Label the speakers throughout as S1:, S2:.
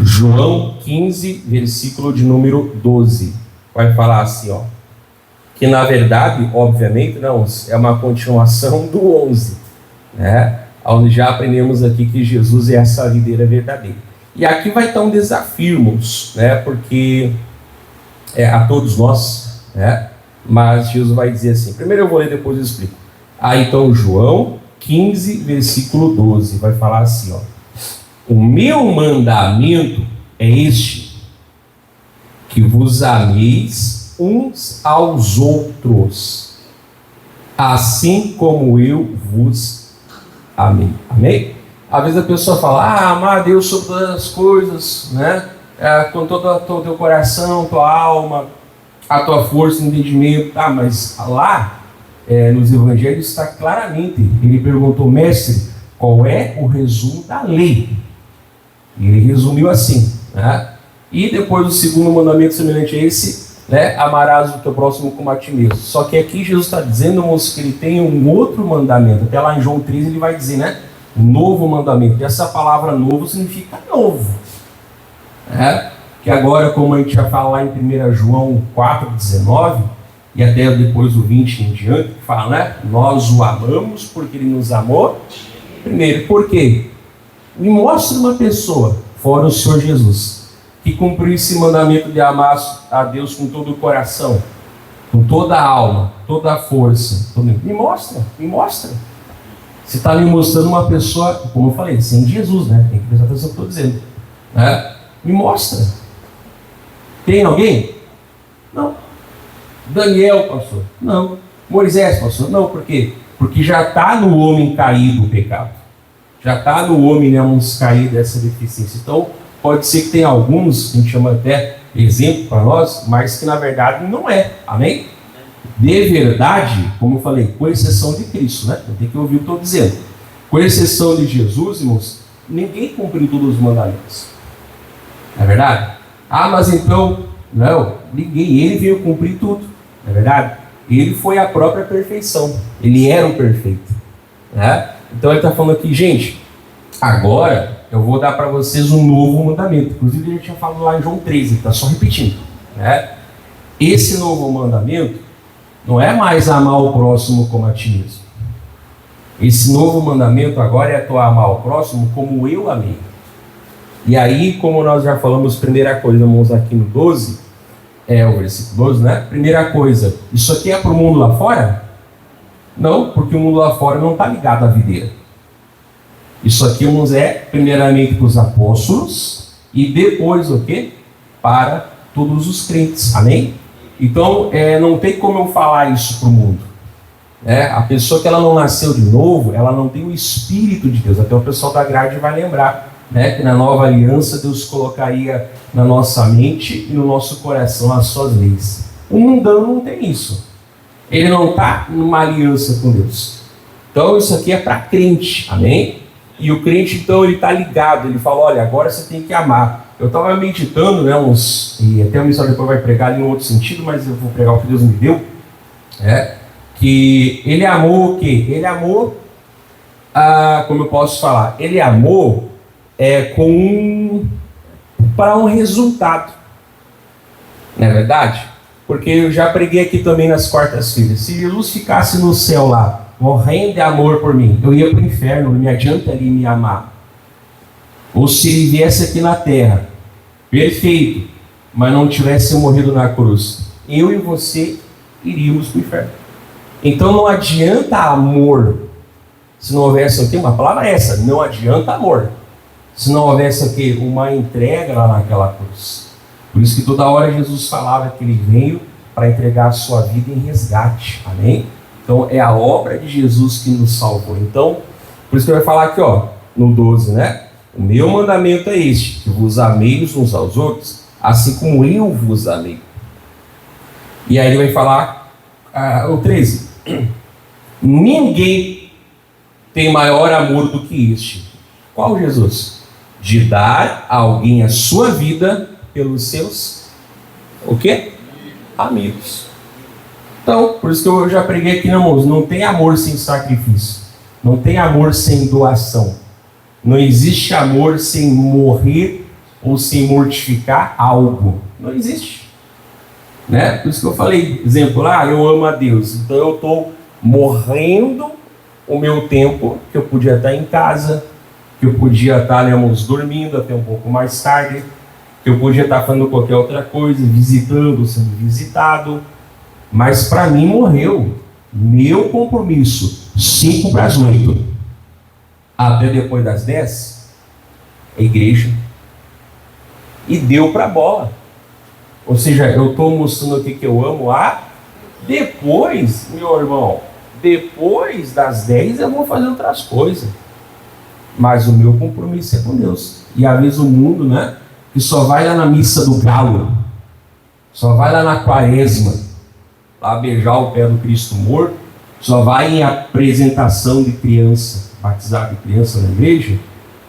S1: João 15, versículo de número 12. Vai falar assim, ó. Que na verdade, obviamente, não, é uma continuação do 11, né? Onde já aprendemos aqui que Jesus é essa videira verdadeira. E aqui vai estar um desafio, irmãos, né? Porque a todos nós, né? Mas Jesus vai dizer assim, primeiro eu vou ler, depois eu explico. Então João 15, versículo 12, vai falar assim, ó. O meu mandamento é este, que vos ameis uns aos outros, assim como eu vos amei. Amém? Às vezes a pessoa fala, amar a Deus sobre todas as coisas, né? Com todo o teu coração, tua alma, a tua força, entendimento. Mas lá, nos evangelhos está claramente, ele perguntou, mestre, qual é o resumo da lei? E ele resumiu assim, né? E depois o segundo mandamento semelhante a esse, né? Amarás o teu próximo como a ti mesmo. Só que aqui Jesus está dizendo, moço, que ele tem um outro mandamento. Até lá em João 13 ele vai dizer, né? Um novo mandamento. E essa palavra novo significa novo, né? Que agora, como a gente já fala lá em 1 João 4,19, e até depois o 20 em diante, que fala, né? Nós o amamos porque ele nos amou primeiro. Por quê? Me mostra uma pessoa, fora o Senhor Jesus, que cumpriu esse mandamento de amar a Deus com todo o coração, com toda a alma, toda a força. Me mostra. Você está me mostrando uma pessoa, como eu falei, sem Jesus, né? Tem que prestar atenção no que eu estou dizendo, né? Me mostra. Tem alguém? Não. Daniel, pastor? Não. Moisés, pastor? Não. Por quê? Porque já está no homem caído o pecado. Já está no homem, né, uns caídos dessa deficiência. Então, pode ser que tenha alguns, a gente chama até exemplo para nós, mas que na verdade não é. Amém? De verdade, como eu falei, com exceção de Cristo, né? Tem que ouvir o que eu estou dizendo. Com exceção de Jesus, irmãos, ninguém cumpriu todos os mandamentos. Não é verdade? Mas então, não, ninguém, ele veio cumprir tudo. Não é verdade? Ele foi a própria perfeição. Ele era o perfeito, né? Então ele está falando aqui, gente, agora eu vou dar para vocês um novo mandamento. Inclusive a gente já falou lá em João 13, está só repetindo, né? Esse novo mandamento não é mais amar o próximo como a ti mesmo. Esse novo mandamento agora é tu amar o próximo como eu amei. E aí, como nós já falamos, primeira coisa, vamos aqui no 12, o versículo 12, né? Primeira coisa, isso aqui é para o mundo lá fora? Não, porque o mundo lá fora não está ligado à videira. Isso aqui, irmãos, é primeiramente para os apóstolos e depois o quê? Para todos os crentes. Amém? Então, não tem como eu falar isso para o mundo. A pessoa que ela não nasceu de novo, ela não tem o Espírito de Deus. Até o pessoal da grade vai lembrar, né, que na nova aliança Deus colocaria na nossa mente e no nosso coração as suas leis. O mundano não tem isso. Ele não está numa aliança com Deus. Então isso aqui é para crente, amém? E o crente então ele está ligado, ele fala, olha, agora você tem que amar. Eu estava meditando, né, e até o missionário depois vai pregar em um outro sentido, mas eu vou pregar o que Deus me deu, que ele amou o quê? Ele amou, como eu posso falar? Ele amou para um resultado, não é verdade? Porque eu já preguei aqui também nas quartas-feiras. Se Jesus ficasse no céu lá, morrendo de amor por mim, eu ia para o inferno, não me adiantaria me amar. Ou se ele viesse aqui na terra, perfeito, mas não tivesse morrido na cruz, eu e você iríamos para o inferno. Então não adianta amor, se não houvesse, tem uma palavra essa, não adianta amor, se não houvesse aqui uma entrega lá naquela cruz. Por isso que toda hora Jesus falava que ele veio para entregar a sua vida em resgate. Amém? Então é a obra de Jesus que nos salvou. Então, por isso que ele vai falar aqui, no 12, né? O meu mandamento é este, que vos ameis uns aos outros, assim como eu vos amei. E aí ele vai falar, o 13. Ninguém tem maior amor do que este. Qual Jesus? De dar a alguém a sua vida pelos seus, o quê? Amigos. Então, por isso que eu já preguei aqui, não tem amor sem sacrifício. Não tem amor sem doação. Não existe amor sem morrer ou sem mortificar algo. Não existe. Né? Por isso que eu falei, exemplo lá, eu amo a Deus, então eu estou morrendo o meu tempo, que eu podia estar em casa, que eu podia estar, dormindo até um pouco mais tarde, que eu podia estar fazendo qualquer outra coisa, visitando, sendo visitado, mas para mim morreu meu compromisso, 5 para as 8, até depois das 10, a igreja, e deu para a bola. Ou seja, eu estou mostrando aqui que eu amo depois, meu irmão, depois das 10 eu vou fazer outras coisas. Mas o meu compromisso é com Deus. E às vezes o mundo, né, que só vai lá na missa do galo, só vai lá na quaresma, lá beijar o pé do Cristo morto, só vai em apresentação de criança, batizar de criança na igreja,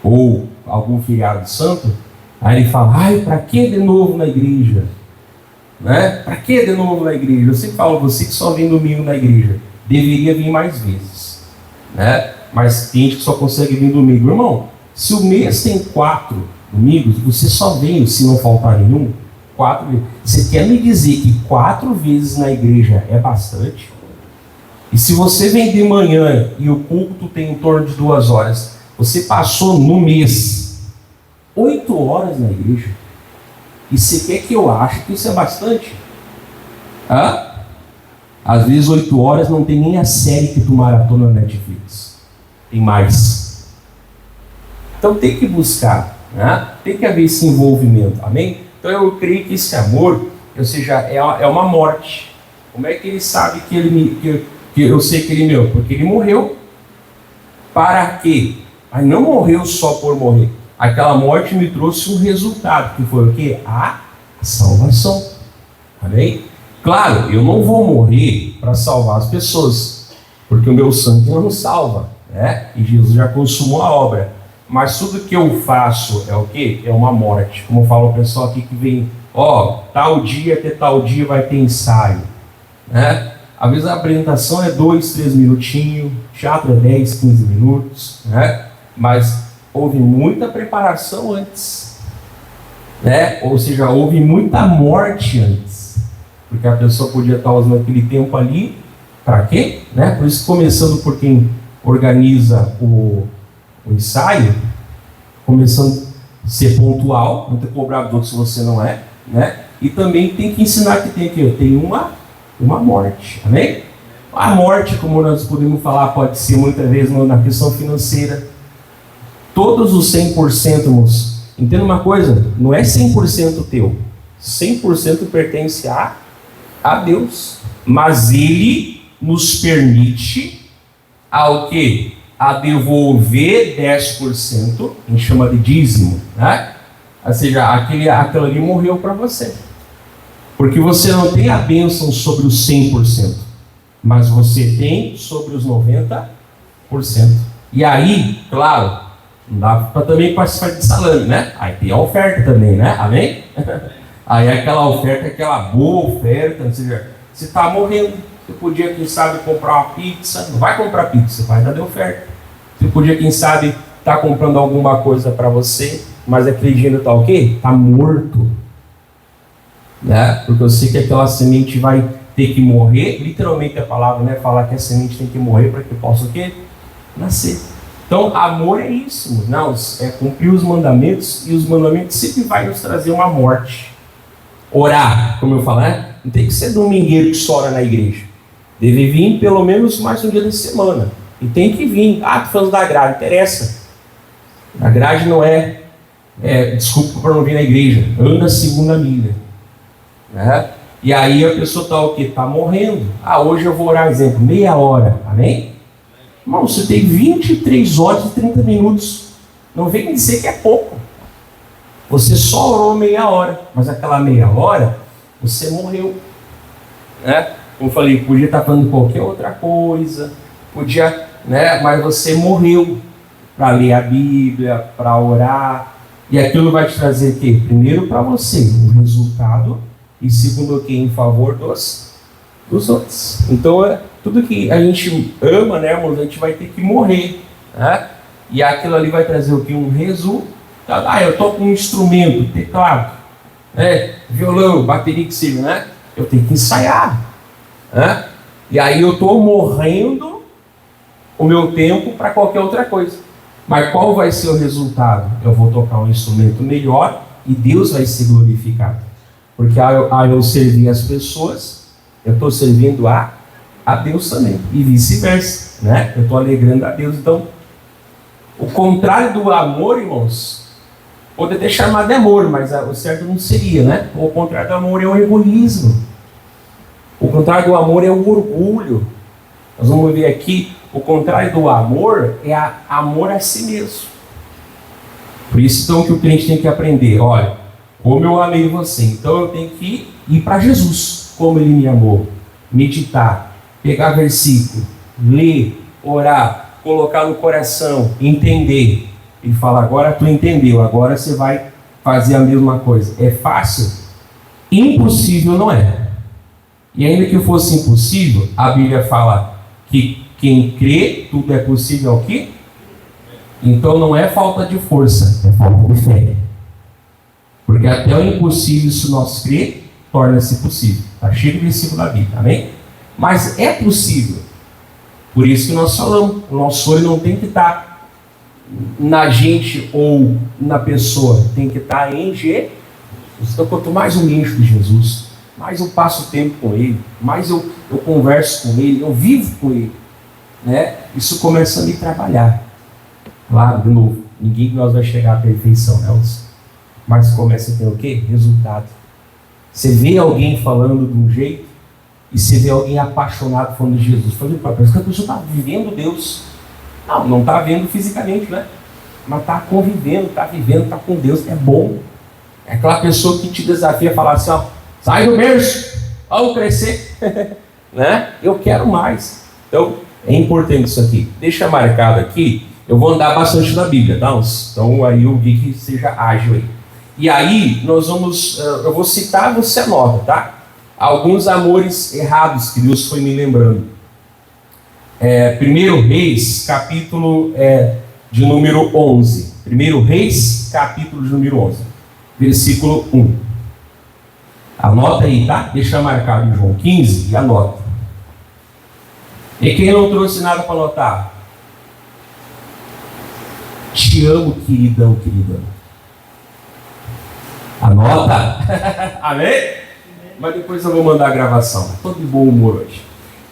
S1: ou algum feriado santo, aí ele fala, ai, para que de novo na igreja? Né? Para que de novo na igreja? Eu sempre falo, você que só vem domingo na igreja, deveria vir mais vezes, né? Mas tem gente que só consegue vir domingo. Irmão, se o mês tem 4 domingos, você só vem, se não faltar nenhum, 4 vezes. Você quer me dizer que 4 vezes na igreja é bastante? E se você vem de manhã e o culto tem em torno de 2 horas, você passou no mês 8 horas na igreja, e você quer que eu ache que isso é bastante? Às vezes 8 horas não tem nem a série que tu maratona na Netflix. Tem mais. Então tem que buscar, né? Tem que haver esse envolvimento, amém? Então eu creio que esse amor, ou seja, é uma morte. Como é que ele sabe que eu sei que ele meu? Porque ele morreu. Para quê? Mas não morreu só por morrer. Aquela morte me trouxe um resultado, que foi o quê? A salvação. Amém? Claro, eu não vou morrer para salvar as pessoas, porque o meu sangue não salva, né? E Jesus já consumou a obra. Mas tudo que eu faço é o quê? É uma morte. Como fala o pessoal aqui que vem, tal dia até tal dia vai ter ensaio, né? Às vezes a apresentação é 2, 3 minutinhos, teatro é 10, 15 minutos, né? Mas houve muita preparação antes, né? Ou seja, houve muita morte antes, porque a pessoa podia estar usando aquele tempo ali, para quê? Né? Por isso, começando por quem organiza o ensaio, começando a ser pontual, não ter cobrado dos outros se você não é, né? E também tem que ensinar que tem uma morte, amém? A morte, como nós podemos falar, pode ser muitas vezes na questão financeira. Todos os 100%, irmãos, entenda uma coisa, não é 100% teu, 100% pertence a Deus, mas Ele nos permite ao quê? A devolver 10%, a gente chama de dízimo, né? Ou seja, aquilo ali morreu para você, porque você não tem a bênção sobre os 100%, mas você tem sobre os 90%. E aí, claro, não dá para também participar de salame, né? Aí tem a oferta também, né? Amém? Aí aquela oferta, aquela boa oferta, ou seja, você está morrendo, você podia, quem sabe, comprar uma pizza, não vai comprar pizza, vai dar de oferta. Você podia, quem sabe, estar comprando alguma coisa para você, mas aquele dinheiro está o quê? Está morto. Né? Porque eu sei que aquela semente vai ter que morrer, literalmente a palavra, né? Falar que a semente tem que morrer para que possa o quê? Nascer. Então, amor é isso, não, é cumprir os mandamentos, e os mandamentos sempre vai nos trazer uma morte. Orar, como eu falo, né? Não tem que ser domingueiro que só ora na igreja. Deve vir pelo menos mais um dia da semana. E tem que vir. Tô falando da grade, interessa. A grade não desculpa por não vir na igreja, anda a segunda milha. Né? E aí a pessoa está o quê? Está morrendo. Hoje eu vou orar, exemplo, meia hora, amém? Irmão, você tem 23 horas e 30 minutos. Não vem me dizer que é pouco. Você só orou meia hora, mas aquela meia hora, você morreu. Né? Como eu falei, podia estar falando qualquer outra coisa, podia, né? Mas você morreu para ler a Bíblia, para orar. E aquilo vai te trazer o quê? Primeiro para você, o resultado, e segundo o quê? Em favor dos outros. Então, tudo que a gente ama, né, irmãos, a gente vai ter que morrer, né? E aquilo ali vai trazer o quê? Um Eu toco um instrumento, teclado, violão, bateria, que seja, né? Eu tenho que ensaiar, né? E aí eu estou morrendo o meu tempo para qualquer outra coisa. Mas qual vai ser o resultado? Eu vou tocar um instrumento melhor e Deus vai ser glorificado. Porque ao eu servir as pessoas, eu estou servindo a Deus também. E vice-versa, né? Eu estou alegrando a Deus. Então, o contrário do amor, irmãos, pode até chamar de amor, mas o certo não seria, né? O contrário do amor é o egoísmo. O contrário do amor é o orgulho. Nós vamos ver aqui, o contrário do amor é amor a si mesmo. Por isso, então, que o crente tem que aprender. Olha, como eu amei você, então eu tenho que ir para Jesus, como Ele me amou. Meditar, pegar versículo, ler, orar, colocar no coração, entender. E fala, agora tu entendeu, agora você vai fazer a mesma coisa. É fácil? Impossível não é. E ainda que fosse impossível, a Bíblia fala que quem crê, tudo é possível ao quê? Então não é falta de força, é falta de fé. Porque até o impossível, se nós crer, torna-se possível. Está cheio de versículo da Bíblia, amém? Mas é possível. Por isso que nós falamos, o nosso olho não tem que estar na gente ou na pessoa, tem que estar em Jesus. Então, quanto mais eu me encho de Jesus, mais eu passo tempo com Ele, mais eu converso com Ele, eu vivo com Ele, né? Isso começa a me trabalhar. Claro, de novo, ninguém de nós vai chegar à perfeição, né? Mas começa a ter o quê? Resultado. Você vê alguém falando de um jeito e você vê alguém apaixonado falando de Jesus. Parece que a pessoa está vivendo Deus. Não está vendo fisicamente, né? Mas está convivendo, está vivendo, está com Deus. É bom. É aquela pessoa que te desafia a falar assim, ó, sai do berço, vamos crescer. Né? Eu quero mais. Então, é importante isso aqui. Deixa marcado aqui. Eu vou andar bastante na Bíblia, tá? Então aí eu vi que seja ágil aí. E aí nós vamos, eu vou citar, você anota, tá? Alguns amores errados que Deus foi me lembrando. 1 Reis, capítulo de número 11. 1 Reis, capítulo de número 11. Versículo 1. Anota aí, tá? Deixa marcado em João 15 e anota. E quem não trouxe nada para anotar? Te amo, queridão, queridão. Anota. Amém? Mas depois eu vou mandar a gravação. Estou de bom humor hoje.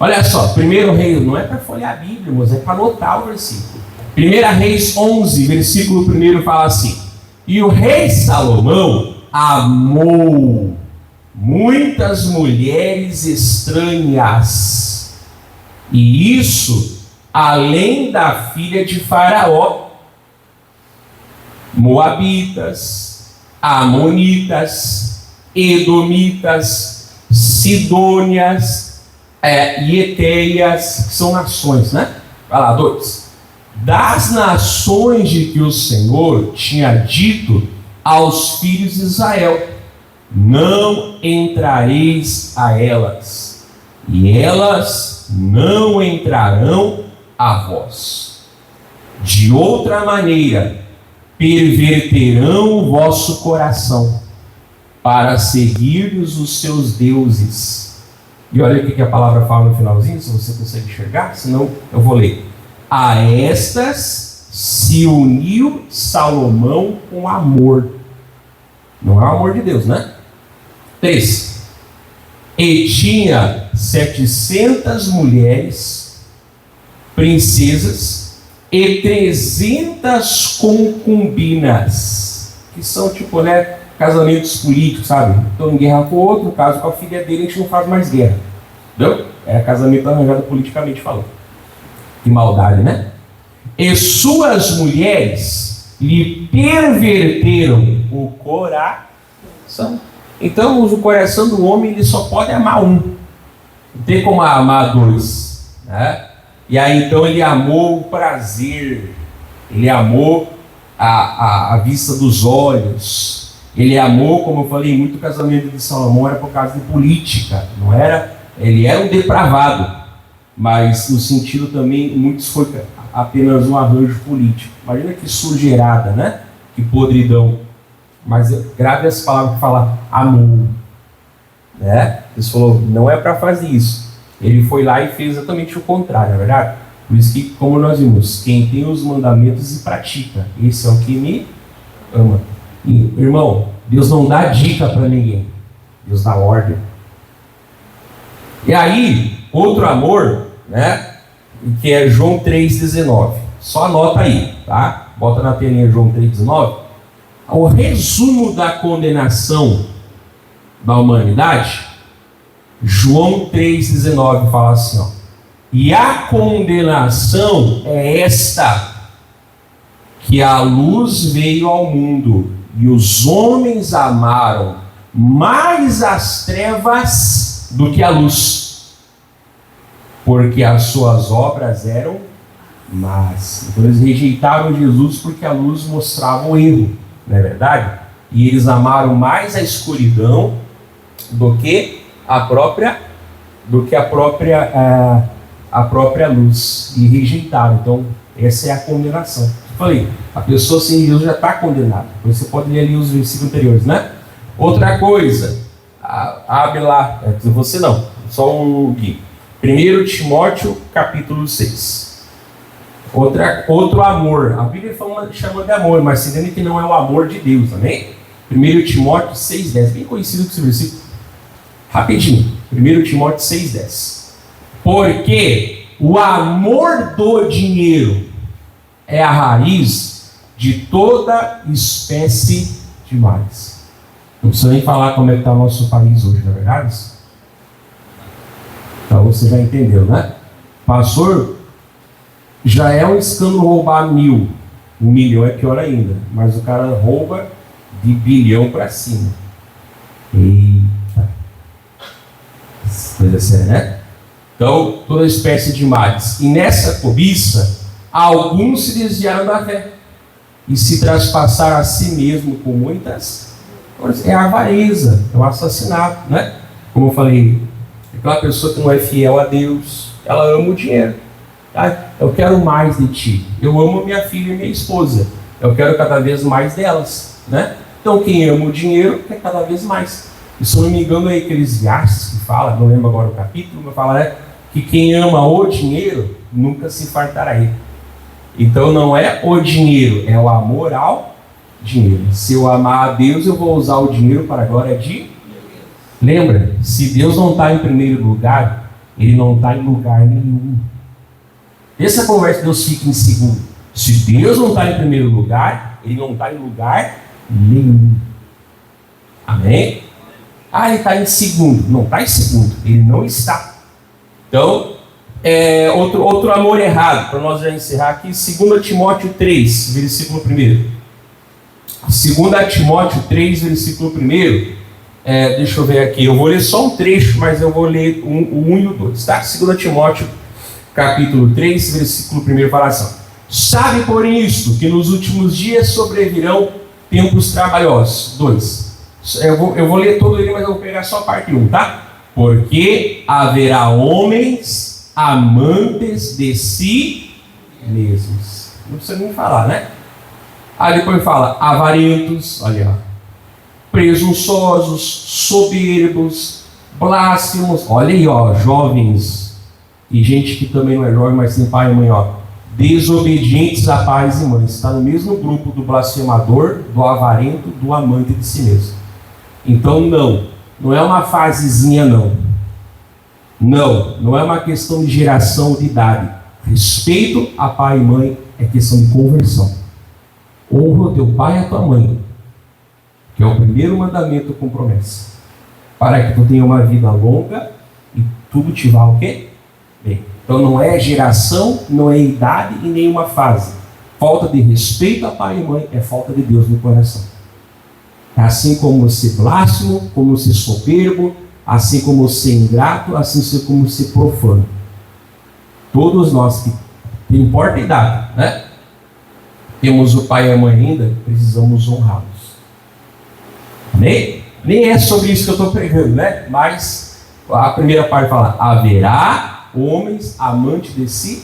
S1: Olha só, 1 Reis, não é para folhear a Bíblia, mas é para anotar o versículo. 1 Reis 11, versículo 1 fala assim: e o rei Salomão amou muitas mulheres estranhas, e isso além da filha de Faraó, moabitas, amonitas, edomitas, sidônias, e eteias, que são nações, né? Vai lá, 2. Das nações de que o Senhor tinha dito aos filhos de Israel: não entrareis a elas, e elas não entrarão a vós. De outra maneira, perverterão o vosso coração para seguir-lhes os seus deuses. E olha o que a palavra fala no finalzinho, se você consegue enxergar, senão eu vou ler. A estas se uniu Salomão com amor. Não é o amor de Deus, né? 3. E tinha 700 mulheres, princesas, e 300 concubinas, que são tipo, né, casamentos políticos, sabe? Estão em guerra com o outro, no caso com a filha dele, a gente não faz mais guerra. Entendeu? É casamento arranjado politicamente falando. Que maldade, né? E suas mulheres lhe perverteram o coração. Então, o coração do homem, ele só pode amar um. Não tem como amar dois, né? E aí, então, ele amou o prazer. Ele amou a vista dos olhos. Ele amou, como eu falei, muito casamento de Salomão era por causa de política. Não era, ele era um depravado. Mas no sentido também, muitos foi apenas um arranjo político. Imagina que sujeirada, né? que podridão. Mas grave essa palavra que fala amor. Né? Ele falou, não é para fazer isso. Ele foi lá e fez exatamente o contrário, é verdade? Por isso que, como nós vimos, quem tem os mandamentos e pratica, esse é o que me ama. E, irmão, Deus não dá dica para ninguém. Deus dá ordem. E aí, outro amor, né? Que é João 3,19. Só anota aí, tá? Bota na telinha João 3,19. O resumo da condenação da humanidade, João 3,19 fala assim, ó. E a condenação é esta, que a luz veio ao mundo, e os homens amaram mais as trevas do que a luz, porque as suas obras eram más. Então eles rejeitaram Jesus porque a luz mostrava o erro, não é verdade? E eles amaram mais a escuridão do que a própria luz, e rejeitaram. Então essa é a condenação. Eu falei, a pessoa sem Jesus já está condenada. Você pode ler ali os versículos anteriores, né? Outra coisa, abre lá, você não, só o Gui. 1 Timóteo capítulo 6. Outro amor. A Bíblia chama de amor, mas se entende que não é o amor de Deus, amém? 1 Timóteo 6,10, bem conhecido esse versículo. Rapidinho, 1 Timóteo 6,10. Porque o amor do dinheiro é a raiz de toda espécie de males. Não precisa nem falar como é que está o nosso país hoje, não é verdade? Então você já entendeu, né? Pastor, já é um escândalo roubar 1.000. 1 milhão é pior ainda. Mas o cara rouba de bilhão para cima. Eita. Coisa séria, né? Então, toda espécie de males. E nessa cobiça, alguns se desviaram da fé e se traspassaram a si mesmo com muitas. É a avareza, é o assassinato, né? Como eu falei, aquela pessoa que não é fiel a Deus, ela ama o dinheiro. Tá? Eu quero mais de ti. Eu amo minha filha e minha esposa. Eu quero cada vez mais delas, né? Então quem ama o dinheiro quer cada vez mais. E se eu não me engano é Eclesiastes que fala, não lembro agora o capítulo, mas fala, né, que quem ama o dinheiro nunca se fartará ele. Então não é o dinheiro, é o amor ao dinheiro. Se eu amar a Deus, eu vou usar o dinheiro para a glória de... Lembra, se Deus não está em primeiro lugar, Ele não está em lugar nenhum. Essa conversa, Deus fica em segundo. Se Deus não está em primeiro lugar, Ele não está em lugar nenhum. Amém? Ele está em segundo. Não está em segundo. Ele não está. Então, outro amor errado, para nós já encerrar aqui, 2 Timóteo 3, versículo 1. 2 Timóteo 3, versículo 1. Deixa eu ver aqui. Eu vou ler só um trecho, mas eu vou ler o 1 e o 2. Tá? 2 Timóteo capítulo 3, versículo 1 fala assim: sabe, porém, isto, que nos últimos dias sobrevirão tempos trabalhosos. 2. Eu vou ler todo ele, mas eu vou pegar só a parte 1, tá? Porque haverá homens amantes de si mesmos. Não precisa nem falar, né? Aí depois fala avarentos, olha lá, presunçosos, soberbos, blasfemos. Olha aí, ó, jovens e gente que também não é jovem, mas tem pai e mãe, ó, desobedientes a pais e mães. Está no mesmo grupo do blasfemador, do avarento, do amante de si mesmo. Então não é uma fasezinha, não é uma questão de geração, de idade. Respeito a pai e mãe é questão de conversão. Honra o teu pai e a tua mãe, que é o primeiro mandamento com promessa, para que tu tenha uma vida longa e tudo te vá o quê? Bem. Então não é geração, não é idade e nenhuma fase. Falta de respeito a pai e mãe é falta de Deus no coração. Assim como ser blasfemo, como ser soberbo, assim como ser ingrato, assim como ser profano. Todos nós que não importa a idade, né? Temos o pai e a mãe ainda, precisamos honrá-los. Nem é sobre isso que eu estou pregando, né? Mas a primeira parte fala: haverá homens amantes de si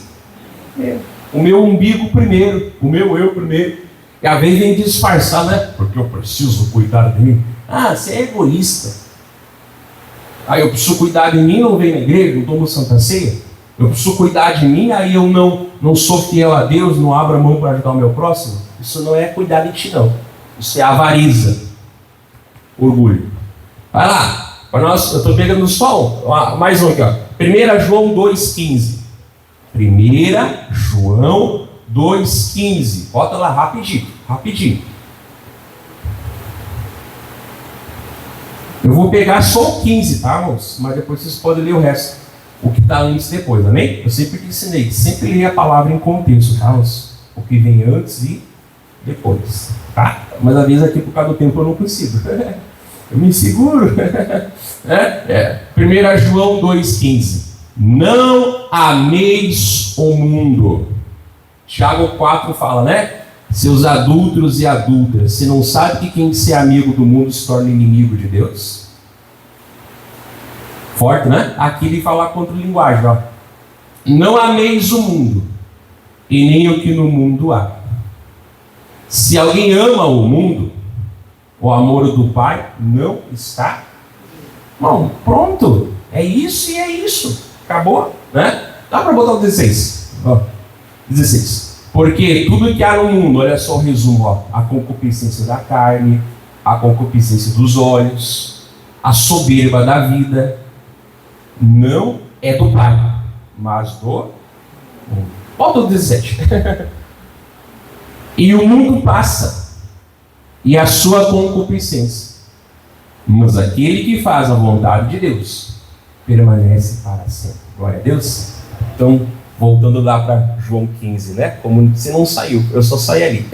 S1: mesmo. O meu umbigo primeiro, o meu eu primeiro. E às vezes vem disfarçar, né? Porque eu preciso cuidar de mim. Ah, você é egoísta. Aí eu preciso cuidar de mim, não venho na igreja, não tomo Santa Ceia. Eu preciso cuidar de mim, aí eu não sou fiel a Deus, não abro a mão para ajudar o meu próximo. Isso não é cuidar de ti, não. Isso é avareza. Orgulho. Vai lá. Para nós, eu estou pegando só mais um aqui, ó. 1 João 2,15. 1 João 2,15. Bota lá rapidinho, rapidinho. Eu vou pegar só o 15, tá, irmãos? Mas depois vocês podem ler o resto. O que está antes e depois, amém? Eu sempre ensinei, sempre leia a palavra em contexto, tá, irmãos? O que vem antes e depois, tá? Mas às vezes aqui por causa do tempo eu não consigo. Eu me seguro. 1 João 2,15. Não ameis o mundo. Tiago 4 fala, né? Seus adúlteros e adúlteras, você não sabe que quem ser amigo do mundo se torna inimigo de Deus? Forte, né? Aqui ele fala contra linguagem, ó. Não ameis o mundo, e nem o que no mundo há. Se alguém ama o mundo, o amor do Pai não está. Bom, pronto. É isso e é isso. Acabou, né? Dá para botar o 16. Ó, 16. Porque tudo que há no mundo, olha só o resumo, ó, a concupiscência da carne, a concupiscência dos olhos, a soberba da vida, não é do Pai, mas do mundo. Bota o 17. E o mundo passa, e a sua concupiscência, mas aquele que faz a vontade de Deus permanece para sempre. Glória a Deus. Então, voltando lá para João 15, né? Como você não saiu, eu só saí ali.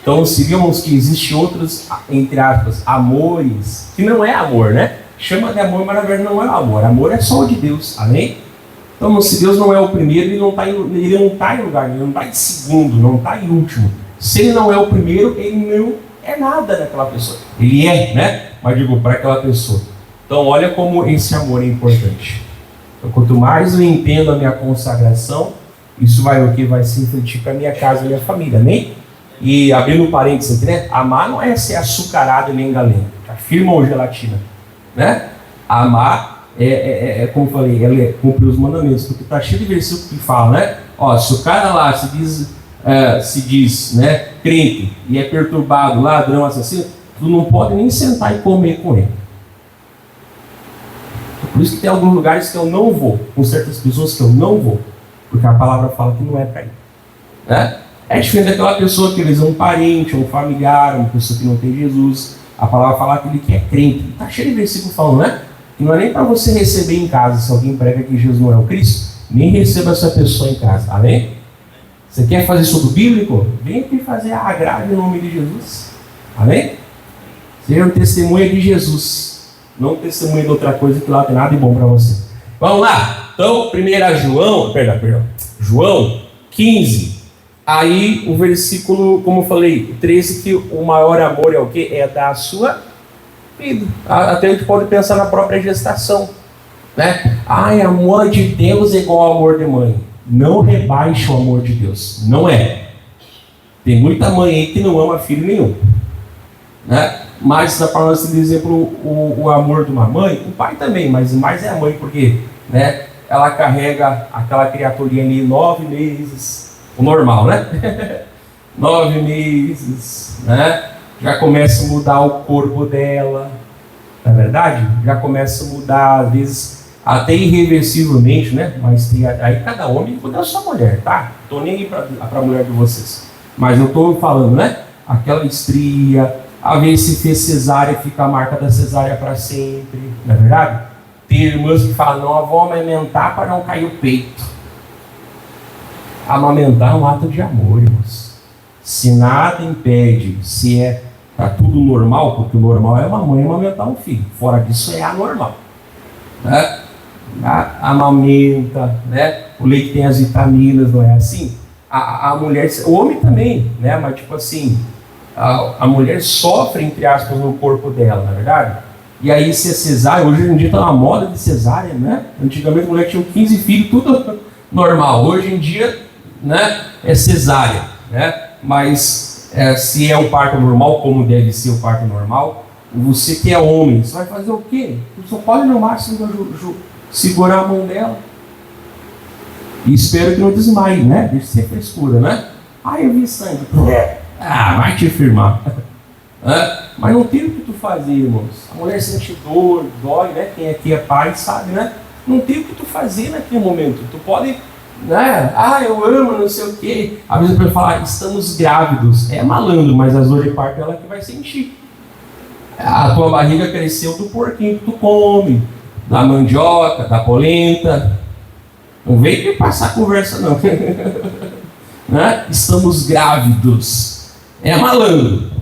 S1: Então, se vimos que existem outros, entre aspas, amores, que não é amor, né? Chama de amor, mas na verdade não é amor. Amor é só o de Deus, amém? Então, se Deus não é o primeiro, ele não está em lugar, ele não está em segundo, não está em último. Se ele não é o primeiro, ele não é nada daquela pessoa. Ele é, né? Mas digo, para aquela pessoa. Então, olha como esse amor é importante. Então, quanto mais eu entendo a minha consagração, isso vai o que vai se refletir para a minha casa e minha família, amém? E abrindo um parênteses aqui, né? Amar não é ser açucarado e nem galeno, afirma ou gelatina, né? Amar como eu falei, é cumprir os mandamentos, porque está cheio de versículo que fala, né? Ó, se o cara lá se diz, né, crente e é perturbado, ladrão, assassino, tu não pode nem sentar e comer com ele. Por isso que tem alguns lugares que eu não vou, com certas pessoas que eu não vou, porque a palavra fala que não é para ir, né? É diferente daquela pessoa que eles é um parente, um familiar, uma pessoa que não tem Jesus. A palavra fala que ele que é crente. Está cheio de versículo falando, né? Que não é nem para você receber em casa, se alguém prega que Jesus não é o Cristo, nem receba essa pessoa em casa, amém? Você quer fazer estudo bíblico? Vem aqui fazer a agrade em nome de Jesus, amém? Seja um testemunha de Jesus, não testemunha de outra coisa que lá tem nada de bom para você. Vamos lá, então, 1 João 15, aí o versículo, como eu falei, 13, que o maior amor é o quê? É dar a sua vida. Até a gente pode pensar na própria gestação, né? Ai, amor de Deus é igual ao amor de mãe. Não rebaixa o amor de Deus, não é. Tem muita mãe aí que não ama filho nenhum, né? Mas dá para nós, por exemplo, o amor de uma mãe, o pai também, mas mais é a mãe, porque, né, ela carrega aquela criaturinha ali 9 meses, o normal, né? 9 meses, né? Já começa a mudar o corpo dela, não é verdade? Já começa a mudar, às vezes, até irreversivelmente, né? Mas aí cada homem cuida da sua mulher, tá? Tô nem aí para a mulher de vocês. Mas eu tô falando, né? Aquela estria, às vezes se fez cesárea, fica a marca da cesárea para sempre, não é verdade? Tem irmãs que falam, não, eu vou amamentar para não cair o peito. Amamentar é um ato de amor, irmãos. Se nada impede, se tá tudo normal, porque o normal é uma mãe amamentar um filho. Fora disso é anormal, né? Amamenta, né? O leite tem as vitaminas, não é assim? A mulher, o homem também, né? Mas tipo assim, a mulher sofre, entre aspas, no corpo dela, não é verdade? E aí se é cesárea, hoje em dia está uma moda de cesárea, né? Antigamente a mulher tinha 15 filhos, tudo normal. Hoje em dia, né, é cesárea, né? Mas se é o parto normal, como deve ser o parto normal. Você que é homem, você vai fazer o quê? Você só pode no máximo segurar a mão dela. E espero que não desmaie, né? Deixa de ser frescura, né? Eu vi sangue. Vai te firmar. Mas não tem o que tu fazer, irmãos. A mulher sente dor, dói, né? Quem aqui é pai sabe, né? Não tem o que tu fazer naquele momento. Tu pode, né? Eu amo, não sei o quê. Às vezes eu falar, estamos grávidos. É malandro, mas as dores de parto ela que vai sentir. A tua barriga cresceu do porquinho que tu come, da mandioca, da polenta. Não vem que passar conversa, não. Né? Estamos grávidos. É malandro.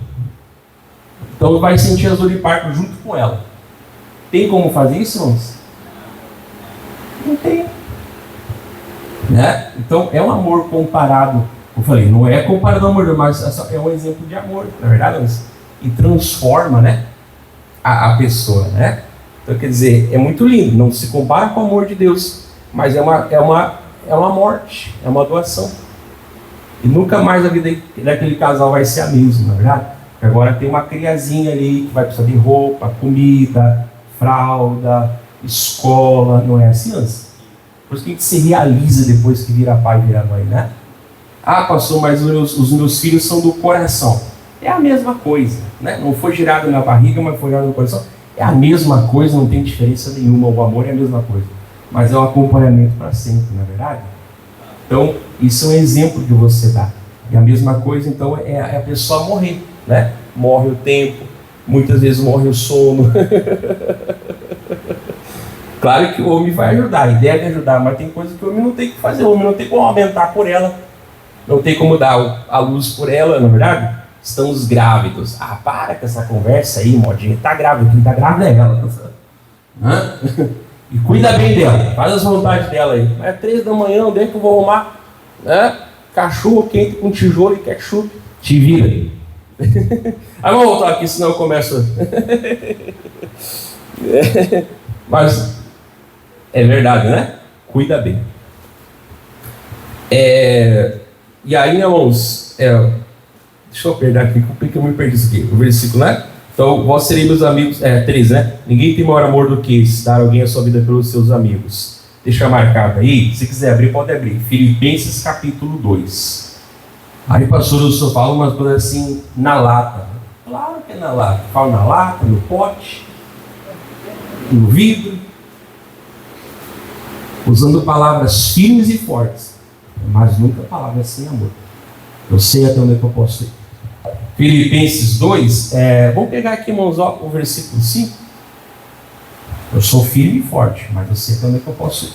S1: Então vai sentir as dores de parto junto com ela. Tem como fazer isso, irmãos? Não tem. Né? Então é um amor comparado. Eu falei, não é comparado ao amor, mas é um exemplo de amor, na verdade, irmãos. E transforma, né, a pessoa, né? Então quer dizer, é muito lindo. Não se compara com o amor de Deus, mas é uma morte, é uma doação. E nunca mais a vida daquele casal vai ser a mesma, na verdade. Agora tem uma criazinha ali que vai precisar de roupa, comida, fralda, escola, não é assim, Anse? Por isso que a gente se realiza depois que vira pai e vira mãe, né? Pastor, mas os meus filhos são do coração. É a mesma coisa, né? Não foi gerado na barriga, mas foi gerado no coração. É a mesma coisa, não tem diferença nenhuma. O amor é a mesma coisa. Mas é um acompanhamento para sempre, não é verdade? Então, isso é um exemplo que você dá. E a mesma coisa, então, é a pessoa morrer, né? Morre o tempo, muitas vezes morre o sono. Claro que o homem vai ajudar, a ideia é ajudar, mas tem coisa que o homem não tem que fazer. O homem não tem como aumentar por ela, não tem como dar a luz por ela, não é verdade? Estamos grávidos. Para com essa conversa aí, modinha. Tá grávida, quem tá grávida é ela. E cuida bem dela, faz as vontades dela aí. É 3 da manhã, onde é que eu vou arrumar? Cachorro quente com tijolo e ketchup. Te vira. Vamos voltar aqui, senão eu começo. Mas é verdade, né? Cuida bem. E aí, irmãos, deixa eu perder aqui, porque eu me perdi isso aqui. O versículo, né? Então, vós sereis meus amigos. 3, né? Ninguém tem maior amor do que esse, dar alguém a sua vida pelos seus amigos. Deixa marcado aí. Se quiser abrir, pode abrir. Filipenses capítulo 2. Aí, pastor, eu só falo umas coisas assim, na lata. Claro que é na lata. Falo na lata, no pote, no vidro. Usando palavras firmes e fortes. Mas nunca palavras sem amor. Eu sei até onde é que eu posso ir. Filipenses 2, vamos pegar aqui, irmãos, o versículo 5. Eu sou firme e forte, mas eu sei até onde é que eu posso ir.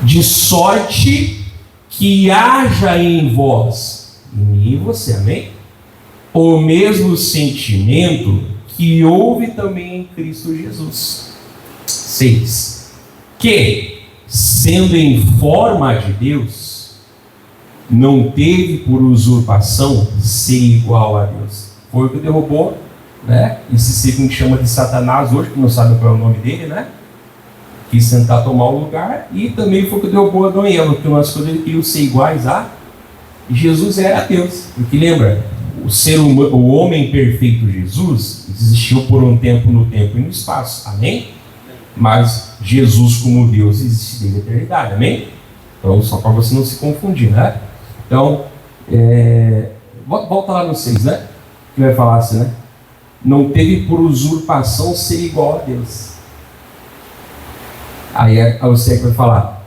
S1: De sorte que haja em vós, em mim e você, amém? O mesmo sentimento que houve também em Cristo Jesus. 6. Que, sendo em forma de Deus, não teve por usurpação ser igual a Deus. Foi o que derrubou, né? Esse ser que a gente chama de Satanás hoje, que não sabe qual é o nome dele, né? Quis tentar tomar o lugar. E também foi o que derrubou Adão e Eva, porque umas coisas ele queria ser iguais a Jesus. Era Deus. Porque lembra, o homem perfeito Jesus existiu por um tempo no tempo e no espaço, amém? Mas Jesus como Deus existe desde a eternidade, amém? Então, só para você não se confundir, né? Então, volta lá no 6, né? Que vai falar assim, né? Não teve por usurpação ser igual a Deus. Aí você vai falar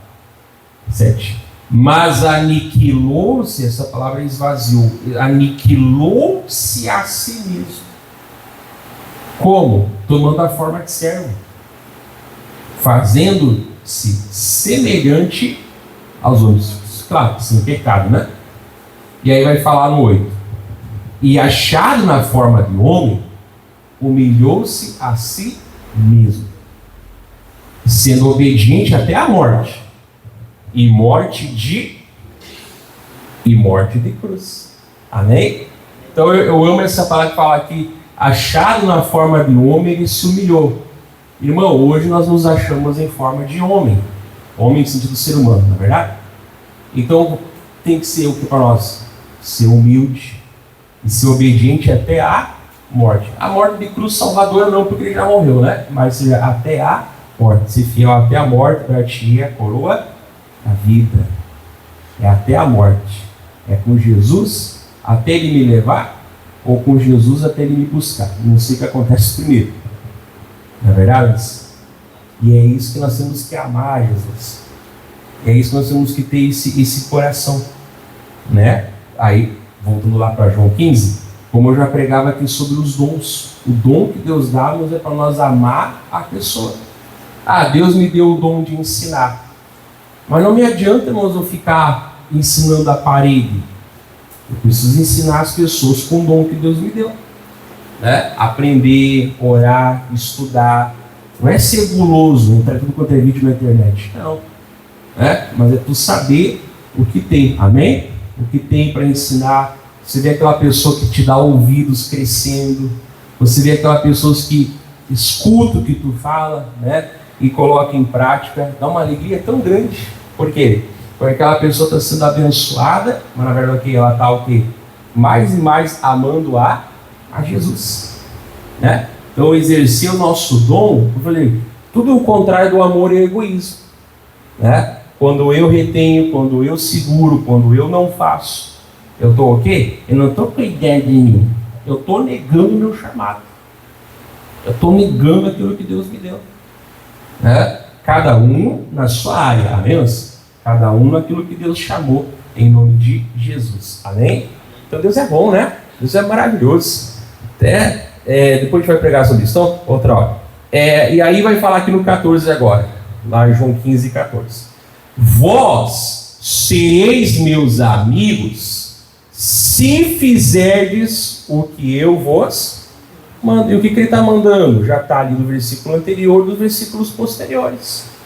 S1: 7. Mas aniquilou-se, essa palavra esvaziou, aniquilou-se a si mesmo. Como? Tomando a forma de servo, fazendo-se semelhante aos homens. Claro, sem pecado, né? E aí vai falar no 8. E achado na forma de homem, humilhou-se a si mesmo, sendo obediente até a morte, e morte de cruz. Amém? Então eu amo essa palavra que fala aqui, achado na forma de homem, ele se humilhou. Irmão, hoje nós nos achamos em forma de homem. Homem no sentido de ser humano, não é verdade? Então, tem que ser o que para nós? Ser humilde e ser obediente até a morte. A morte de cruz salvadora não, porque ele já morreu, né? Mas seja até a morte. Ser fiel até a morte, para ti é a coroa da vida. É até a morte. É com Jesus até ele me levar, ou com Jesus até ele me buscar. Não sei o que acontece primeiro. Não é verdade? E é isso que nós temos que amar, Jesus. É isso que nós temos que ter esse coração, né? Aí, voltando lá para João 15, como eu já pregava aqui sobre os dons. O dom que Deus dá-nos é para nós amar a pessoa. Ah, Deus me deu o dom de ensinar. Mas não me adianta, irmãos, eu ficar ensinando a parede. Eu preciso ensinar as pessoas com o dom que Deus me deu, né? Aprender, orar, estudar. Não é ser guloso, entrar tudo quanto é vídeo na internet. Não. Mas é tu saber o que tem. Amém? O que tem para ensinar. Você vê aquela pessoa que te dá ouvidos crescendo. Você vê aquela pessoa que escuta o que tu fala, né? E coloca em prática. Dá uma alegria tão grande. Por quê? Porque aquela pessoa está sendo abençoada, mas na verdade ela está o quê? Mais e mais amando a Jesus, né? Então exercer o nosso dom, eu falei, tudo o contrário do amor e egoísmo, né? Quando eu retenho, quando eu seguro, quando eu não faço, eu estou o quê? Eu não estou cuidando de mim, eu estou negando o meu chamado, eu estou negando aquilo que Deus me deu, né? Cada um na sua área, amém? Cada um naquilo que Deus chamou, em nome de Jesus, amém? Então Deus é bom, né? Deus é maravilhoso. Até, depois a gente vai pregar sobre isso, então, outra hora. E aí vai falar aqui no 14 agora, lá em João 15, 14. Vós sereis meus amigos, se fizerdes o que eu vos mando. E o que ele está mandando? Já está ali no versículo anterior, dos versículos posteriores.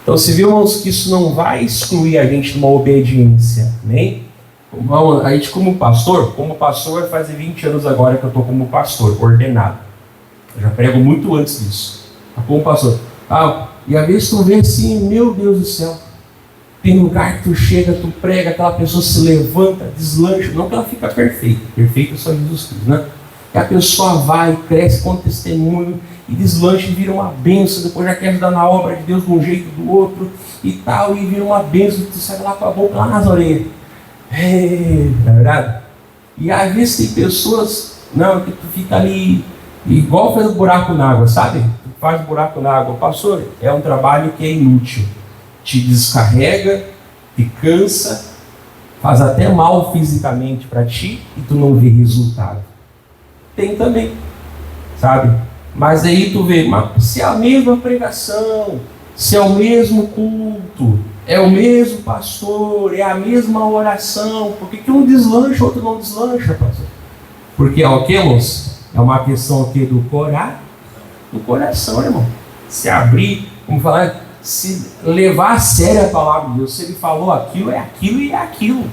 S1: Então, se viu, irmãos, que isso não vai excluir a gente de uma obediência, nem? A gente como pastor vai fazer 20 anos agora que eu estou como pastor, ordenado. Eu já prego muito antes disso. Como pastor. E às vezes tu vê assim, meu Deus do céu, tem lugar que tu chega, tu prega, aquela pessoa se levanta, deslancha, não que ela fica perfeita, perfeito é só Jesus Cristo, né? E a pessoa vai, cresce com testemunho, e deslancha e vira uma bênção, depois já quer ajudar na obra de Deus de um jeito ou do outro, e tal, e vira uma bênção, tu sai lá com a boca lá nas orelhas. Não é verdade? E às vezes tem pessoas, que tu fica ali, igual faz buraco na água, sabe? Tu faz buraco na água, pastor, é um trabalho que é inútil, te descarrega, te cansa, faz até mal fisicamente para ti, e tu não vê resultado. Tem também, sabe? Mas aí tu vê, se é a mesma pregação, se é o mesmo culto, é o mesmo pastor, é a mesma oração, por que um deslancha, outro não deslancha, pastor? Porque é o que, irmãos? É uma questão aqui do coração, irmão. Se abrir, como falar, se levar a sério a palavra de Deus. Se ele falou aquilo, é aquilo e é aquilo.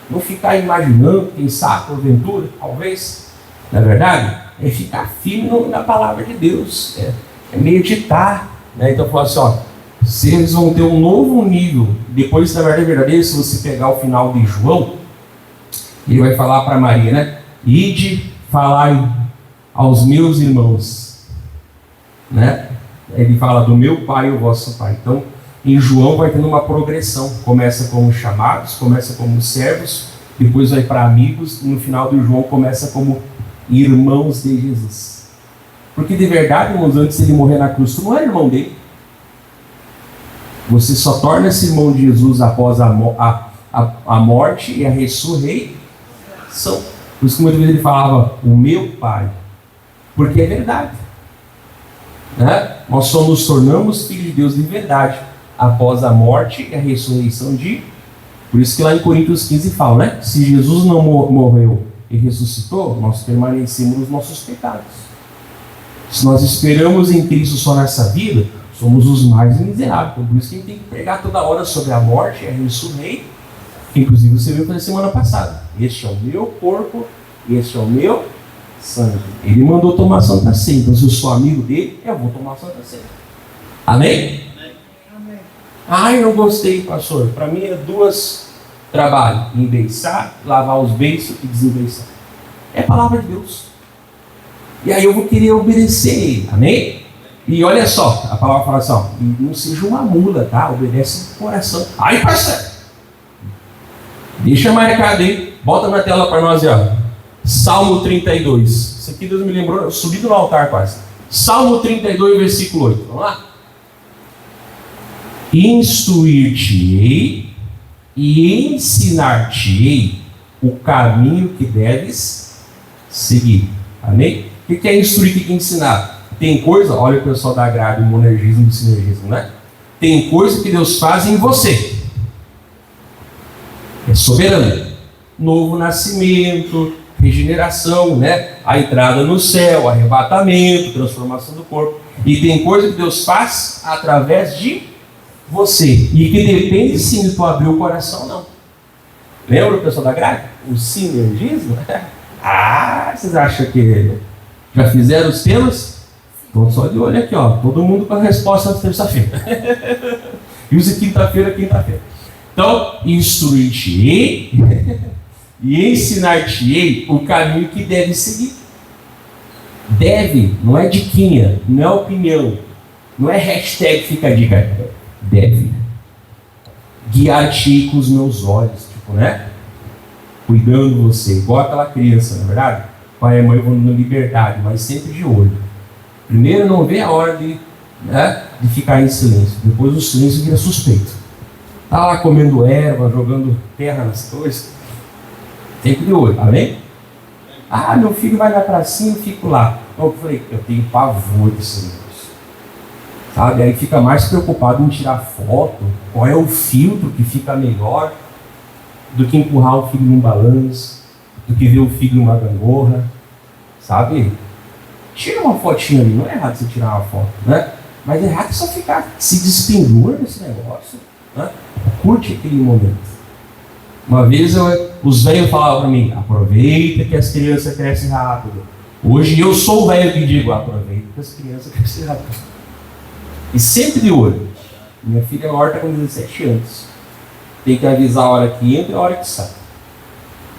S1: Não ficar imaginando, quem sabe, porventura, talvez, não é verdade? É ficar firme na palavra de Deus, é meditar, né? Então, falar assim, se eles vão ter um novo nível, depois, na verdade, verdadeira, se você pegar o final de João, ele vai falar para Maria, né? Ide, falai aos meus irmãos, né? Ele fala do meu pai e o vosso pai. Então, em João vai tendo uma progressão, começa como chamados, começa como servos, depois vai para amigos, e no final do João começa como irmãos de Jesus. Porque de verdade, irmãos, antes de ele morrer na cruz, tu não era irmão dele. Você só torna-se irmão de Jesus após a morte e a ressurreição. Por isso que muitas vezes ele falava, o meu pai. Porque é verdade, né? Nós só nos tornamos filhos de Deus de verdade após a morte e a ressurreição de... Por isso que lá em Coríntios 15 fala, né? Se Jesus não morreu e ressuscitou, nós permanecemos nos nossos pecados. Se nós esperamos em Cristo só nessa vida, somos os mais miseráveis. Por isso que a gente tem que pregar toda hora sobre a morte e a ressurreição. Inclusive você viu na semana passada. Este é o meu corpo, este é o meu sangue. Ele mandou tomar Santa Ceia. Então se eu sou amigo dele, eu vou tomar Santa Ceia. Amém? Amém. Ai, não gostei, pastor. Para mim é duas trabalho? Embeiçar, lavar os beiços e desembeiçar. É a palavra de Deus. E aí eu vou querer obedecer ele, amém? E olha só, a palavra fala assim, ó, não seja uma mula, tá? Obedece o coração. Aí, pastor, deixa marcado aí, bota na tela para nós, ó. Salmo 32. Isso aqui Deus me lembrou, eu subi do altar quase. Salmo 32, versículo 8. Vamos lá? Instruir-te-ei e ensinar-te-ei o caminho que deves seguir. Amém? O que é instruir, o que é ensinar? Tem coisa, olha o pessoal da Agrário, do monergismo e do sinergismo, né? Tem coisa que Deus faz em você. É soberano. Novo nascimento, regeneração, né? A entrada no céu, arrebatamento, transformação do corpo. E tem coisa que Deus faz através de você. E que depende sim de tu abrir o coração, não. Lembra o pessoal da Agrário? O sinergismo? Ah, vocês acham que já fizeram os temas? Estou só de olho aqui, ó. Todo mundo com a resposta na terça-feira. E os de quinta-feira. Então, instruir-te-ei e ensinar-te-ei o caminho que deve seguir. Deve, não é diquinha, não é opinião, não é hashtag fica a dica. Deve. Guiar-te-ei com os meus olhos, tipo, né? Cuidando de você, igual aquela criança, não é verdade? Pai e mãe vão dando liberdade, mas sempre de olho. Primeiro não vê a hora de ficar em silêncio. Depois o silêncio vira suspeito. Está lá comendo erva, jogando terra nas coisas. Sempre de olho, amém? Ah, meu filho vai na pracinha e fico lá. Eu falei, eu tenho pavor desse negócio. Sabe? Aí fica mais preocupado em tirar foto. Qual é o filtro que fica melhor do que empurrar o filho num balanço, do que ver o filho numa gangorra. Sabe? Tira uma fotinha ali, não é errado você tirar uma foto, né? Mas é errado só ficar se despendura nesse negócio, né? Curte aquele momento. Uma vez os velhos falavam para mim, aproveita que as crianças crescem rápido. Hoje eu sou o velho que digo, aproveita que as crianças crescem rápido. E sempre de olho. Minha filha é morta com 17 anos. Tem que avisar a hora que entra e a hora que sai.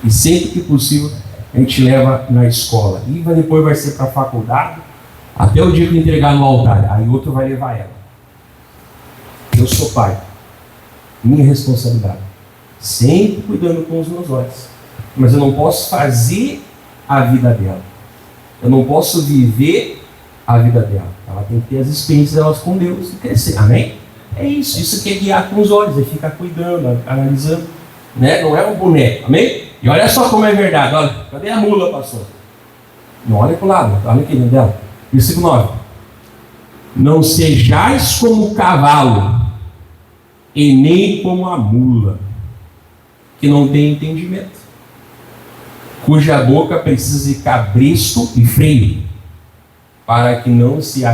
S1: E sempre que possível a gente leva na escola. E depois vai ser para a faculdade, até o dia que entregar no altar. Aí outro vai levar ela. Eu sou pai. Minha responsabilidade. Sempre cuidando com os meus olhos. Mas eu não posso fazer a vida dela. Eu não posso viver a vida dela. Ela tem que ter as experiências delas com Deus e crescer. Amém? É isso. Isso que é guiar com os olhos. É ficar cuidando, analisando. Né? Não é um boneco. Amém? E olha só como é verdade. Olha, cadê a mula, pastor? Não olha para o lado. Olha aqui dentro dela. Versículo 9. Não sejais como o cavalo e nem como a mula, que não tem entendimento, cuja boca precisa de cabresto e freio, para que não se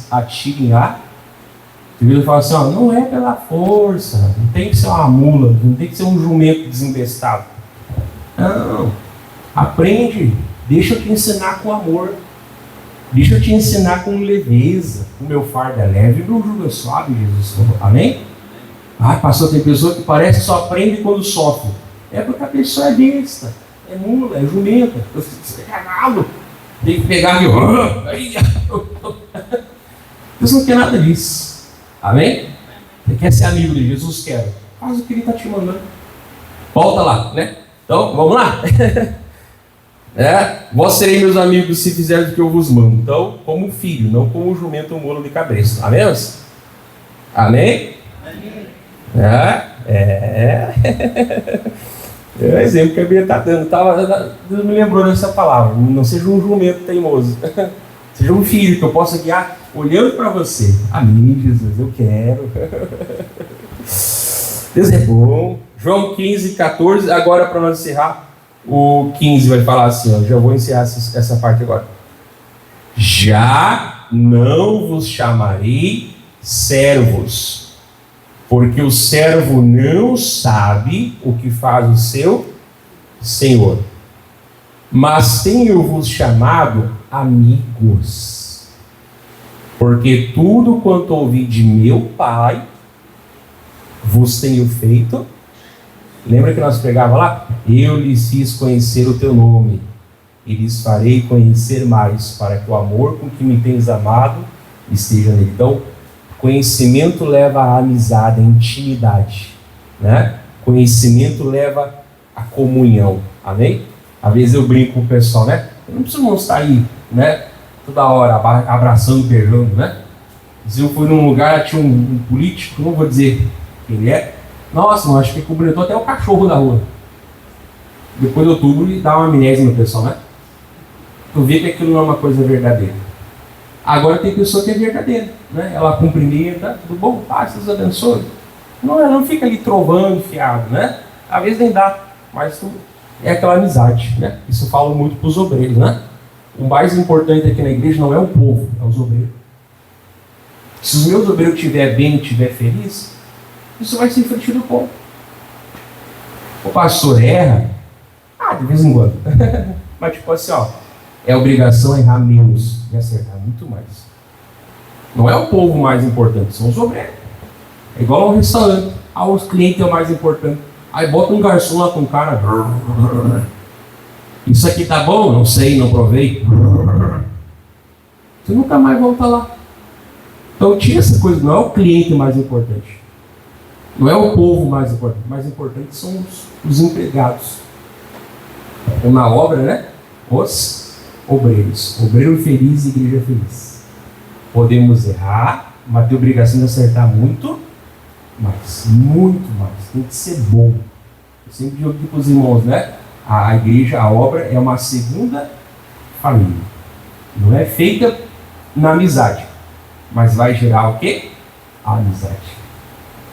S1: atirem a. Ele fala assim, ó, não é pela força, não tem que ser uma mula, não tem que ser um jumento desembestado. Não, aprende, deixa eu te ensinar com amor, deixa eu te ensinar com leveza. O meu fardo é leve e o meu jugo é suave, Jesus falou. Amém? Ah, pastor, tem pessoa que parece que só aprende quando sofre. É porque a pessoa é besta, é mula, é jumenta, é cavalo. Tem que pegar e Deus não quer nada disso. Amém? Você quer ser amigo de Jesus? Quero. Faz o que ele está te mandando. Volta lá, né? Então, vamos lá? Vós sereis meus amigos se fizerem o que eu vos mando. Então, como filho, não como jumento ou molo de cabresto. Amém? Amém? Amém. É o exemplo que a Bíblia está dando. Deus me lembrou dessa palavra. Não seja um jumento teimoso. Seja um filho que eu possa guiar olhando para você. Amém, Jesus, eu quero. Deus é bom. João 15, 14. Agora, para nós encerrar, o 15 vai falar assim, ó, já vou encerrar essa parte agora. Já não vos chamarei servos, porque o servo não sabe o que faz o seu Senhor. Mas tenho-vos chamado amigos, porque tudo quanto ouvi de meu Pai vos tenho feito Lembra que nós pregávamos lá? Eu lhes fiz conhecer o teu nome, e lhes farei conhecer mais, para que o amor com que me tens amado esteja nele. Então, conhecimento leva à amizade, à intimidade, né? Conhecimento leva à comunhão, amém? Às vezes eu brinco com o pessoal, né? Eu não preciso mostrar aí, né? Toda hora abraçando, beijando, né? Se eu fui num lugar, tinha um político, não vou dizer quem ele é. Nossa, mas acho que cumprimentou até o cachorro da rua. Depois de outubro, ele dá uma amnésia no pessoal, né? Tu vê que aquilo não é uma coisa verdadeira. Agora tem pessoa que é verdadeira, né? Ela cumprimenta, tudo bom? Paz, Deus abençoe. Não, ela não fica ali trovando, fiado, né? Às vezes nem dá, mas é aquela amizade, né? Isso eu falo muito para os obreiros, né? O mais importante aqui na igreja não é o povo, é os obreiros. Se os meus obreiros estiverem bem, estiverem felizes, isso vai ser refletido no povo. O pastor erra, de vez em quando. Mas tipo assim, ó, é obrigação errar menos e acertar muito mais. Não é o povo mais importante, são os obreiros. É igual ao restaurante. Os clientes é o mais importante. Aí bota um garçom lá com o cara. Isso aqui tá bom? Não sei, não provei. Você nunca mais volta lá. Então tinha essa coisa, não é o cliente mais importante. Não é o povo mais importante. O mais importante são os empregados. Ou na obra, né? Os obreiros. Obreiro feliz e igreja feliz. Podemos errar, mas tem obrigação de acertar muito mais. Muito mais. Tem que ser bom. Eu sempre digo aqui para os irmãos, né? A igreja, a obra é uma segunda família. Não é feita na amizade, mas vai gerar o quê? A amizade.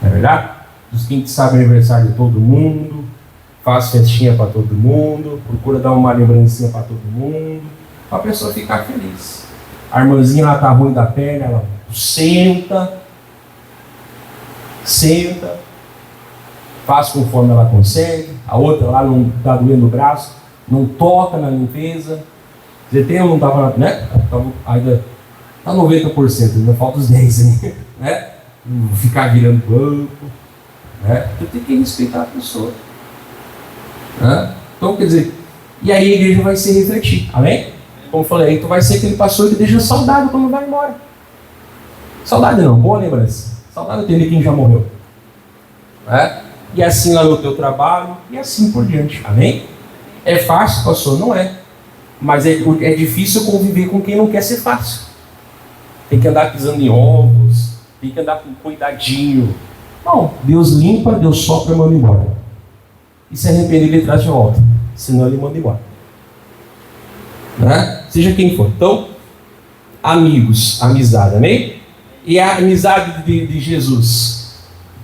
S1: Não é verdade? Os quem sabe o aniversário de todo mundo, faz festinha para todo mundo, procura dar uma lembrancinha para todo mundo, para a pessoa ficar feliz. A irmãzinha lá está ruim da perna, ela senta, faz conforme ela consegue. A outra lá não está doendo o braço, não toca na limpeza. Você tem ou não estava, né? Ainda está 90%, ainda falta os 10%, né? Ficar virando banco, né? Tu tem que respeitar a pessoa, né? Então, quer dizer, e aí a igreja vai se refletir, amém? Como eu falei, aí tu vai ser aquele pastor que deixa saudade quando vai embora. Saudade não, boa lembrança. Saudade tem de quem já morreu, né? E assim lá no teu trabalho, e assim por diante, amém? É fácil, pastor? Não é. Mas é difícil conviver com quem não quer ser fácil. Tem que andar pisando em ovos, tem que andar com cuidadinho. Não, Deus limpa, Deus sopra e manda embora. E se arrepender, ele traz de volta. Senão ele manda embora. Né? Seja quem for. Então, amigos, amizade, amém? E a amizade de Jesus.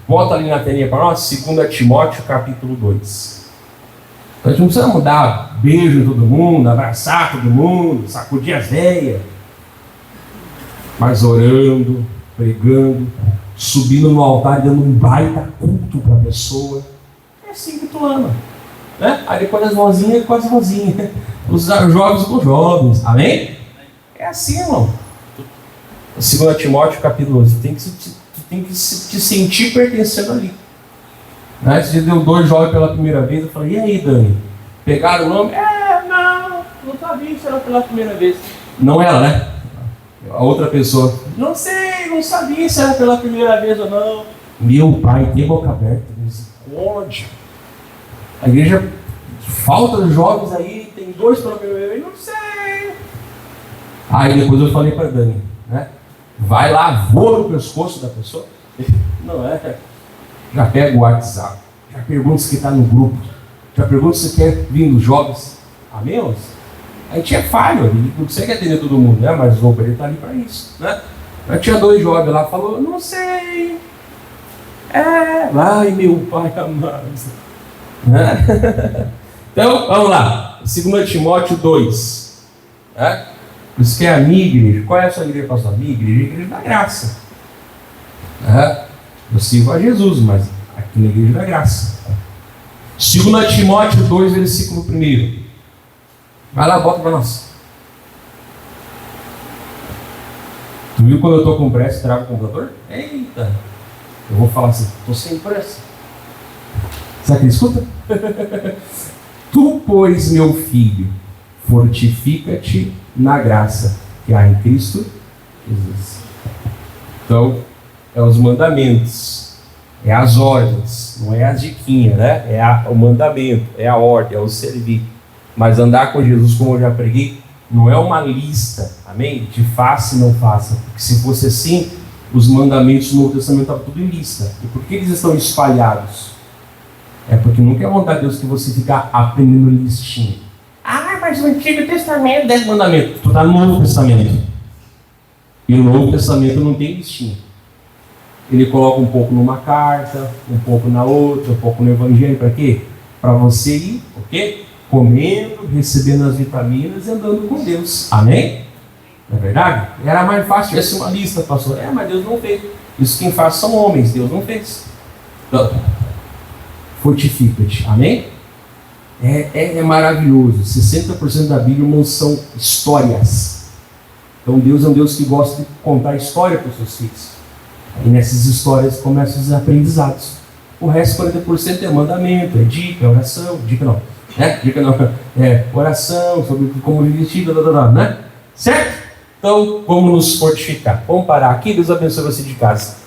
S1: Bota ali na telinha para nós, 2 Timóteo capítulo 2. A gente não precisa dar beijo em todo mundo, abraçar todo mundo, sacudir as veias. Mas orando, pregando, subindo no altar e dando um baita culto para a pessoa. É assim que tu ama. Né? Aí depois as vozinhas com as vozinhas. Os jovens com os jovens. Amém? É assim, irmão. 2 Timóteo capítulo 2. Tu tem que te sentir pertencendo ali. Né? Você deu 2 jovens pela primeira vez. Eu falei, e aí, Dani? Pegaram o nome? Não sabia se era pela primeira vez. Não era, né? A outra pessoa, não sei, não sabia se era pela primeira vez ou não. Meu pai, tem boca aberta, misericórdia. A igreja, falta de jovens aí, tem 2 pela primeira vez, não sei. Aí depois eu falei para Dani, né? Vai lá, voa no pescoço da pessoa. Não é? Já pega o WhatsApp, já pergunta se está no grupo, já pergunta se quer vir nos jovens. Amém, irmãos? A gente é falho, a gente não consegue atender todo mundo, né? Mas o obreiro está ali para isso, né? Eu tinha 2 jovens lá, falou, não sei. Ai meu pai amado. Né? Então, vamos lá. 2 Timóteo 2. Né? Isso que é a minha igreja. Qual é a sua igreja, pastor? A minha igreja é a igreja da graça. Né? Eu sirvo a Jesus, mas aqui na igreja da graça. 2 Timóteo 2, versículo 1. Vai lá, bota para nós. Tu viu quando eu estou com pressa e travo o computador? Eita! Eu vou falar assim, estou sem pressa. Será que ele escuta? Tu, pois, meu filho, fortifica-te na graça que há em Cristo Jesus. Então, é os mandamentos, é as ordens, não é as diquinhas, né? O mandamento, é a ordem, é o servir. Mas andar com Jesus, como eu já preguei, não é uma lista, amém? De faça e não faça. Porque se fosse assim, os mandamentos no Novo Testamento estavam tudo em lista. E por que eles estão espalhados? É porque nunca é vontade de Deus que você ficar aprendendo listinha. Ah, mas no Antigo Testamento, 10 mandamentos. Tu está no Novo Testamento. E o Novo Testamento não tem listinha. Ele coloca um pouco numa carta, um pouco na outra, um pouco no Evangelho. Para quê? Para você ir, o quê? Comendo, recebendo as vitaminas e andando com Deus. Amém? Não é verdade? Era mais fácil tivesse uma lista, pastor. Mas Deus não fez. Isso quem faz são homens, Deus não fez. Então, fortifica-te. Amém? É maravilhoso. 60% da Bíblia, irmãos, são histórias. Então Deus é um Deus que gosta de contar história para os seus filhos. E nessas histórias começam os aprendizados. O resto, 40% é mandamento, é dica, é oração. Dica não. Dica não. É oração, sobre como vestir, né? Certo? Então, vamos nos fortificar. Vamos parar aqui. Deus abençoe você de casa.